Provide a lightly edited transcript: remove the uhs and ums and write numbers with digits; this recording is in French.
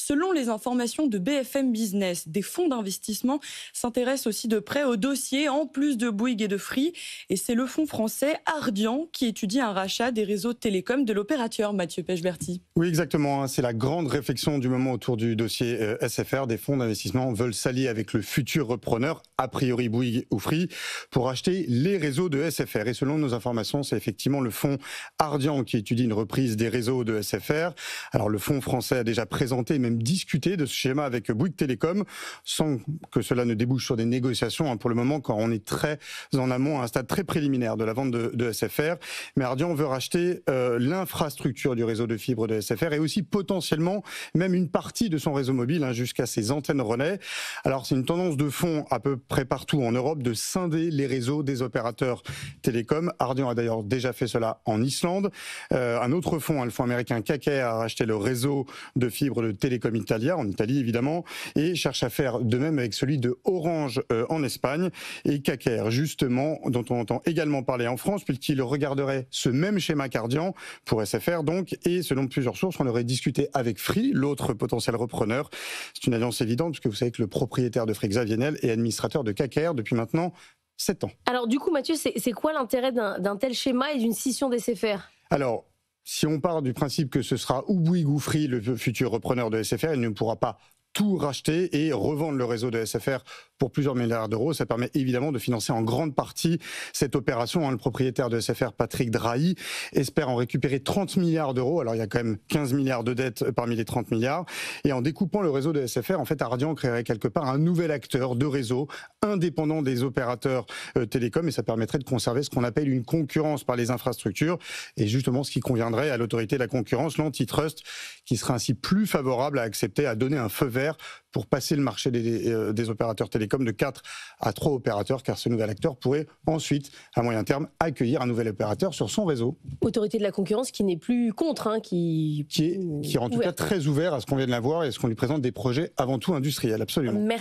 Selon les informations de BFM Business, des fonds d'investissement s'intéressent aussi de près au dossier, en plus de Bouygues et de Free. Et c'est le fonds français Ardian qui étudie un rachat des réseaux télécoms de l'opérateur, Mathieu Pechberti. Oui, exactement. C'est la grande réflexion du moment autour du dossier SFR. Des fonds d'investissement veulent s'allier avec le futur repreneur, a priori Bouygues ou Free, pour acheter les réseaux de SFR. Et selon nos informations, c'est effectivement le fonds Ardian qui étudie une reprise des réseaux de SFR. Alors le fonds français a déjà présenté, même discuté de ce schéma avec Bouygues Télécom, sans que cela ne débouche sur des négociations pour le moment, quand on est très en amont, à un stade très préliminaire de la vente de SFR. Mais Ardian veut racheter l'infrastructure du réseau de fibre de SFR et aussi potentiellement même une partie de son réseau mobile, jusqu'à ses antennes relais. Alors c'est une tendance de fond à peu près partout en Europe de scinder les réseaux des opérateurs télécoms. Ardian a d'ailleurs déjà fait cela en Islande. Un autre fonds, le fonds américain KKR, a racheté le réseau de fibre de Telecom Italia, en Italie évidemment, et cherche à faire de même avec celui de Orange en Espagne. Et KKR, justement, dont on entend également parler en France, puisqu'il regarderait ce même schéma qu'Ardian pour SFR donc, et selon plusieurs sources, on aurait discuté avec Free, l'autre potentiel repreneur. C'est une alliance évidente, puisque vous savez que le propriétaire de Free, Xavier Niel, est administrateur de KKR depuis maintenant 7 ans. Alors du coup, Mathieu, c'est quoi l'intérêt d'un tel schéma et d'une scission des SFR ? Alors, si on part du principe que ce sera ou Bouygues ou Free, le futur repreneur de SFR, il ne pourra pas tout racheter et revendre le réseau de SFR pour plusieurs milliards d'euros. Ça permet évidemment de financer en grande partie cette opération. Le propriétaire de SFR, Patrick Drahi, espère en récupérer 30 milliards d'euros. Alors il y a quand même 15 milliards de dettes parmi les 30 milliards. Et en découpant le réseau de SFR, en fait, Ardian créerait quelque part un nouvel acteur de réseau indépendant des opérateurs télécoms, et ça permettrait de conserver ce qu'on appelle une concurrence par les infrastructures, et justement ce qui conviendrait à l'autorité de la concurrence, l'antitrust, qui serait ainsi plus favorable à accepter, à donner un feu vert pour passer le marché des opérateurs télécoms de 4 à 3 opérateurs, car ce nouvel acteur pourrait ensuite, à moyen terme, accueillir un nouvel opérateur sur son réseau. Autorité de la concurrence qui n'est plus contre, qui est en tout cas très ouvert à ce qu'on vient de la voir et à ce qu'on lui présente des projets avant tout industriels, absolument. Merci.